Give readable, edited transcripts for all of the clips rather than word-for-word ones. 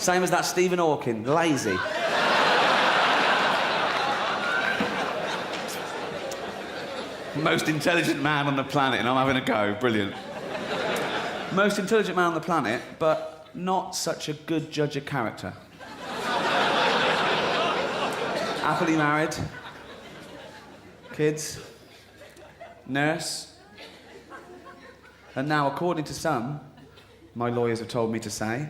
Same as that Stephen Hawking, lazy. Most intelligent man on the planet, and I'm having a go. Brilliant. Most intelligent man on the planet, but not such a good judge of character. Happily married. Kids. Nurse. And now, according to some, my lawyers have told me to say,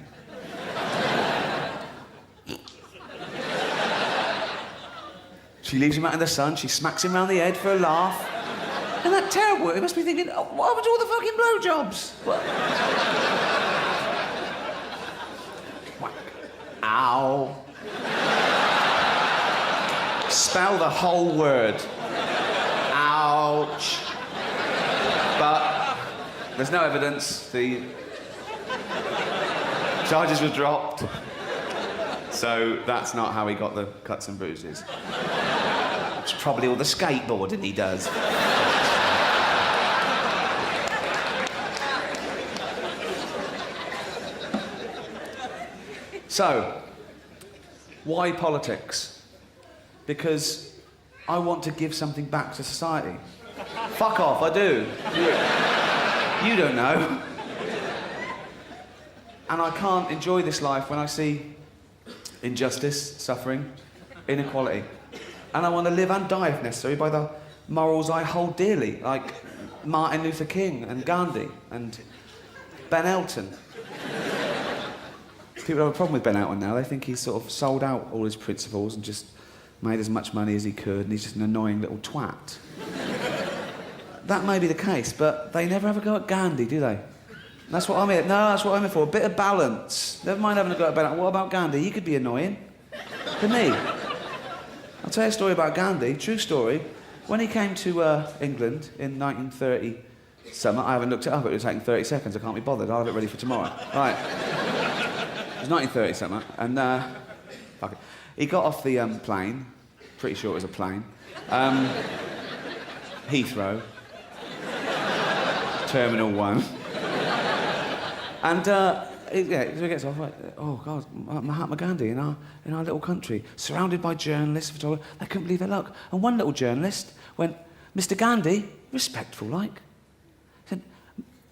she leaves him out in the sun, she smacks him round the head for a laugh. Isn't that terrible? He must be thinking, oh, what happened to all the fucking blowjobs? Whack. Ow. Spell the whole word. Ouch. But there's no evidence. The charges were dropped. So that's not how he got the cuts and bruises. It's probably all the skateboarding he does. So, why politics? Because I want to give something back to society. Fuck off, I do. You don't know. And I can't enjoy this life when I see injustice, suffering, inequality. And I want to live and die, if necessary, by the morals I hold dearly, like Martin Luther King and Gandhi and Ben Elton. People have a problem with Ben Elton now. They think he's sort of sold out all his principles and just made as much money as he could, and he's just an annoying little twat. That may be the case, but they never have a go at Gandhi, do they? That's what I'm here. No, that's what I'm here for. A bit of balance. Never mind having a go at Ben Elton. What about Gandhi? He could be annoying. Couldn't he? I'll tell you a story about Gandhi. True story. When he came to England in 1930 summer, I haven't looked it up. It would have taken 30 seconds. I can't be bothered. I'll have it ready for tomorrow. Right. It was 1930 something, and fuck it. He got off the plane. Pretty sure it was a plane. Heathrow. Terminal 1. And he gets off. Like, oh God, Mahatma Gandhi in our little country, surrounded by journalists, photographers. They couldn't believe their luck. And one little journalist went, "Mr. Gandhi," respectful like, said,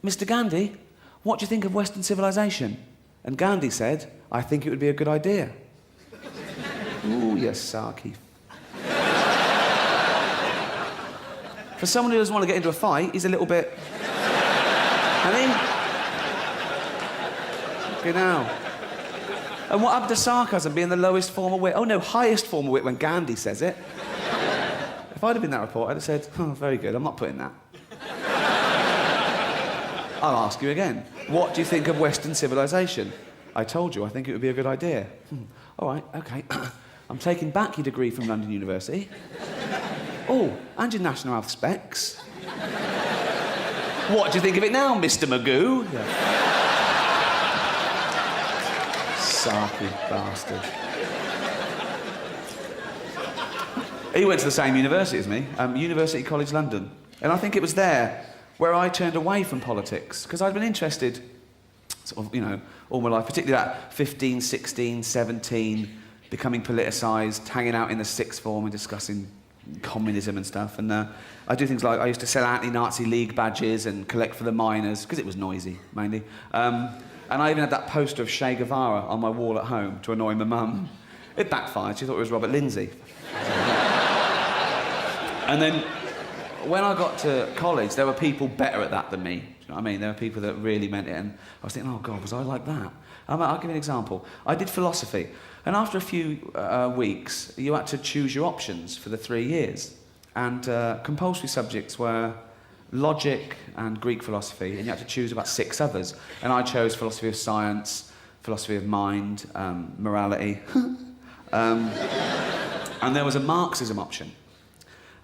"Mr. Gandhi, what do you think of Western civilization?" And Gandhi said, "I think it would be a good idea." Ooh, you sarky. For someone who doesn't want to get into a fight, he's a little bit... Honey? Okay, now. And what happened to sarcasm being the lowest form of wit? Oh, no, highest form of wit when Gandhi says it. If I'd have been that reporter, I'd have said, "Oh, very good, I'm not putting that." I'll ask you again. What do you think of Western civilization? I told you, I think it would be a good idea. All right, OK. I'm taking back your degree from London University. Oh, and your National Health specs. What do you think of it now, Mr. Magoo? Yeah. Sarky bastard. He went to the same university as me, University College London. And I think it was there where I turned away from politics, because I'd been interested, sort of, you know, all my life, particularly at 15, 16, 17, becoming politicised, hanging out in the sixth form and discussing communism and stuff. And I do things like, I used to sell anti-Nazi League badges and collect for the miners, because it was noisy, mainly. And I even had that poster of Che Guevara on my wall at home to annoy my mum. It backfired. She thought it was Robert Lindsay. And then, when I got to college, there were people better at that than me. Do you know what I mean? There were people that really meant it, and I was thinking, oh God, was I like that? I'll give you an example. I did philosophy, and after a few weeks, you had to choose your options for the 3 years. And compulsory subjects were logic and Greek philosophy, and you had to choose about 6 others. And I chose philosophy of science, philosophy of mind, morality. And there was a Marxism option.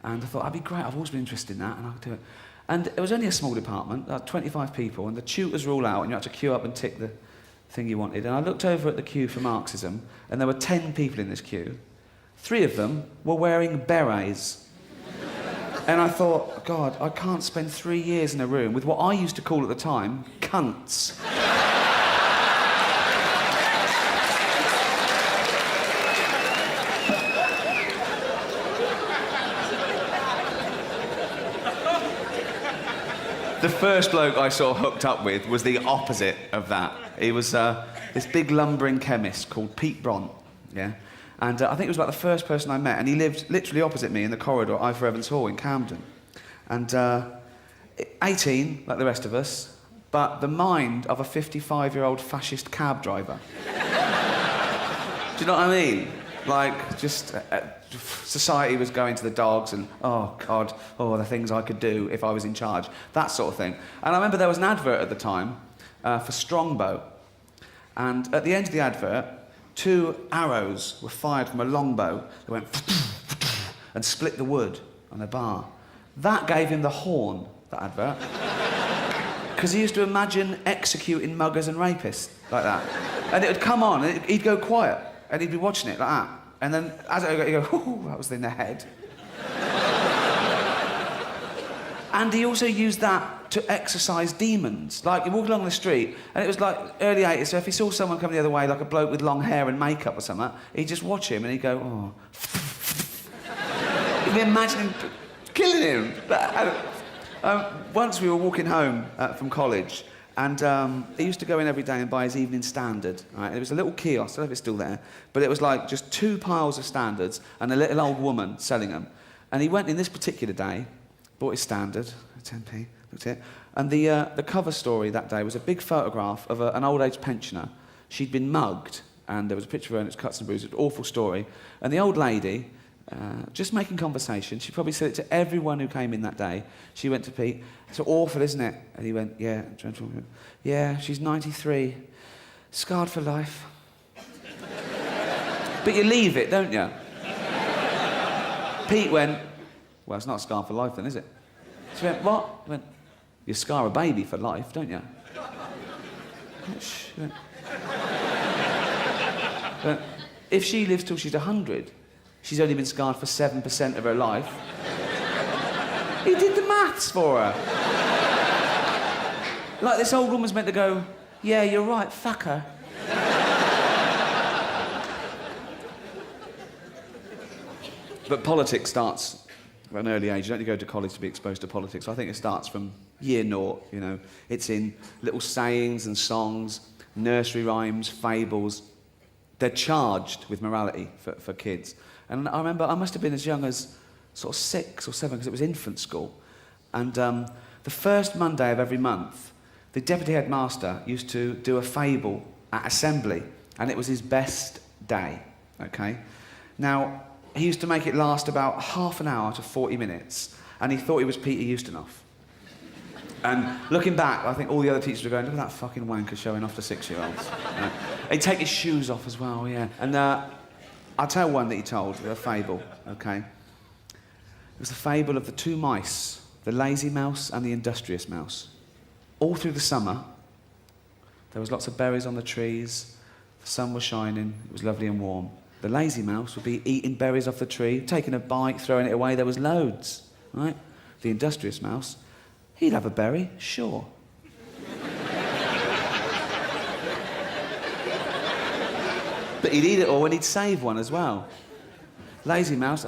And I thought, that'd be great, I've always been interested in that, and I could do it. And it was only a small department, 25 people, and the tutors were all out, and you had to queue up and tick the thing you wanted. And I looked over at the queue for Marxism, and there were 10 people in this queue. 3 of them were wearing berets. And I thought, God, I can't spend 3 years in a room with what I used to call at the time, cunts. The first bloke I sort of hooked up with was the opposite of that. He was this big lumbering chemist called Pete Bront, yeah? And I think he was about the first person I met, and he lived literally opposite me in the corridor at I4 Evans Hall in Camden. And 18, like the rest of us, but the mind of a 55-year-old fascist cab driver. Do you know what I mean? Like, just society was going to the dogs and, oh, God, oh, the things I could do if I was in charge, that sort of thing. And I remember there was an advert at the time for Strongbow. And at the end of the advert, 2 arrows were fired from a longbow that went and split the wood on the bar. That gave him the horn, that advert. Because he used to imagine executing muggers and rapists like that. And it would come on, and he'd go quiet, and he'd be watching it like that. And then, as it would go, he'd go, ooh, that was in the head. And he also used that to exorcise demons. Like, he'd walk along the street, and it was like early 80s, so if he saw someone coming the other way, like a bloke with long hair and makeup or something, he'd just watch him, and he'd go, oh. He'd be imagining killing him. Once we were walking home from college, and he used to go in every day and buy his Evening Standard. Right? It was a little kiosk, I don't know if it's still there, but it was like just 2 piles of Standards and a little old woman selling them. And he went in this particular day, bought his Standard, 10p, looked at it, and the cover story that day was a big photograph of an old age pensioner. She'd been mugged, and there was a picture of her and it was cuts and bruises, an awful story. And the old lady, just making conversation, she probably said it to everyone who came in that day. She went to Pete, it's awful, isn't it? And he went, yeah, dreadful. Yeah, she's 93, scarred for life. But you leave it, don't you? Pete went, well, it's not scarred for life then, is it? She went, what? He went, you scar a baby for life, don't you? She went, if she lives till she's 100, she's only been scarred for 7% of her life. He did the maths for her. Like, this old woman's meant to go, yeah, you're right, fuck her. But politics starts at an early age. You don't need to go to college to be exposed to politics. I think it starts from year 0, you know. It's in little sayings and songs, nursery rhymes, fables. They're charged with morality for kids. And I remember I must have been as young as sort of 6 or 7, because it was infant school. And the first Monday of every month, the deputy headmaster used to do a fable at assembly, and it was his best day, okay? Now, he used to make it last about half an hour to 40 minutes, and he thought he was Peter Ustinov. And looking back, I think all the other teachers were going, look at that fucking wanker showing off to 6-year-olds. He'd take his shoes off as well, yeah. And I'll tell one that he told, a fable, okay? It was the fable of the 2 mice, the lazy mouse and the industrious mouse. All through the summer, there was lots of berries on the trees, the sun was shining, it was lovely and warm. The lazy mouse would be eating berries off the tree, taking a bite, throwing it away, there was loads, right? The industrious mouse, he'd have a berry, sure. But he'd eat it all and he'd save one as well. Lazy mouse,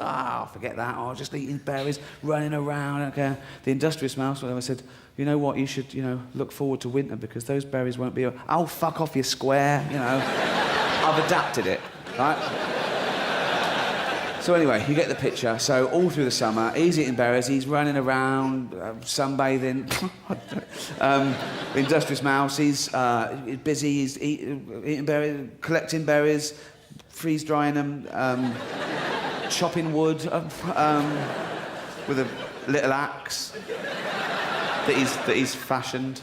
forget that, just eating berries, running around, okay. The industrious mouse, well, I said, you know what, you should, look forward to winter because those berries won't be... Oh, fuck off, you square, I've adapted it, right? So anyway, you get the picture. So all through the summer, he's eating berries, he's running around, sunbathing. The industrious mouse, he's busy, he's eating berries, collecting berries, freeze-drying them, chopping wood with a little axe that he's fashioned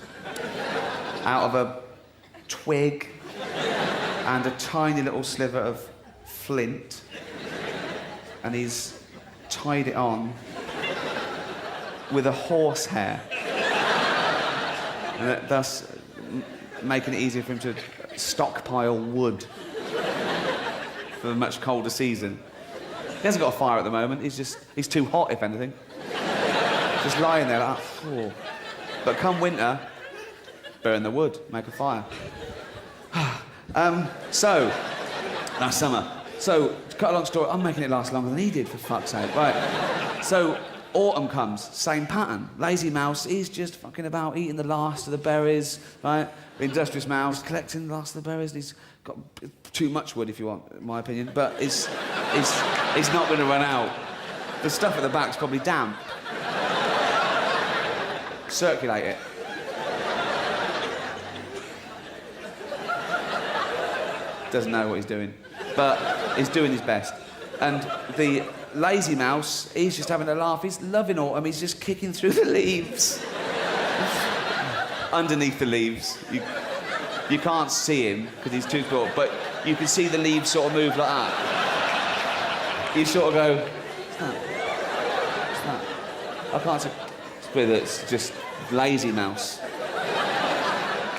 out of a twig and a tiny little sliver of flint, and he's tied it on with a horsehair, and thus making it easier for him to stockpile wood for a much colder season. He hasn't got a fire at the moment, he's too hot, if anything. Just lying there like, oh. But come winter, burn the wood, make a fire. So, last summer. So, to cut a long story, I'm making it last longer than he did, for fuck's sake. Right. So, Autumn comes, same pattern. Lazy mouse, he's just fucking about eating the last of the berries, right? The industrious mouse, collecting the last of the berries, and he's got too much wood, if you want, in my opinion, but he's not going to run out. The stuff at the back's probably damp. Circulate it. Doesn't know what he's doing, but he's doing his best. And the lazy mouse, he's just having a laugh. He's loving autumn. He's just kicking through the leaves. Underneath the leaves. You can't see him because he's too short, but you can see the leaves sort of move like that. You sort of go, what's that? What's that? I can't see. It's just lazy mouse.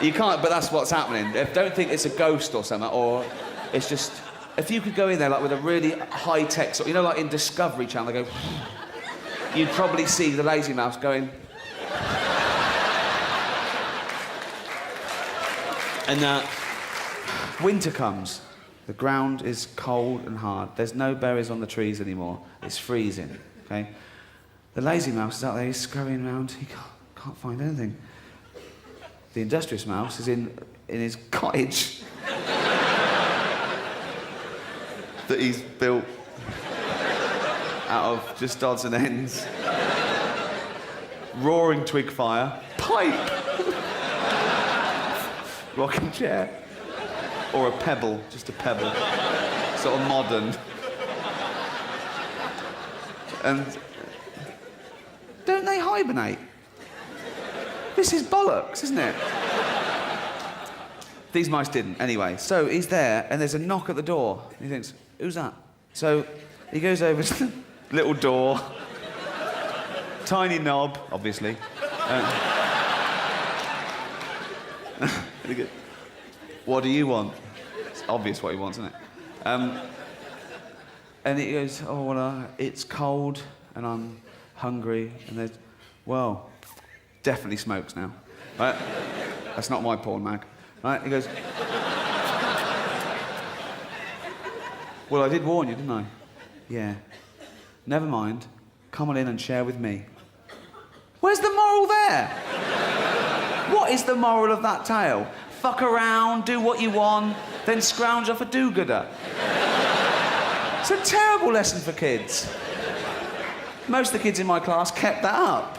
You can't, but that's what's happening. Don't think it's a ghost or something, or it's just... If you could go in there like with a really high-tech sort, you know, like in Discovery Channel, they go... You'd probably see the lazy mouse going... And winter comes. The ground is cold and hard. There's no berries on the trees anymore. It's freezing, okay? The lazy mouse is out there, he's scurrying around. He can't find anything. The industrious mouse is in his cottage that he's built out of just odds and ends. Roaring twig fire, pipe, rocking chair, or a pebble, just a pebble, sort of modern. And don't they hibernate? This is bollocks, isn't it? These mice didn't, anyway. So he's there, and there's a knock at the door. He thinks, who's that? So he goes over to the little door. Tiny knob, obviously. What do you want? It's obvious what he wants, isn't it? And he goes, oh, well, it's cold, and I'm hungry, and there's... Well... Definitely smokes now, right? That's not my porn mag, right? He goes, well, I did warn you, didn't I? Yeah. Never mind. Come on in and share with me. Where's the moral there? What is the moral of that tale? Fuck around, do what you want, then scrounge off a do-gooder. It's a terrible lesson for kids. Most of the kids in my class kept that up.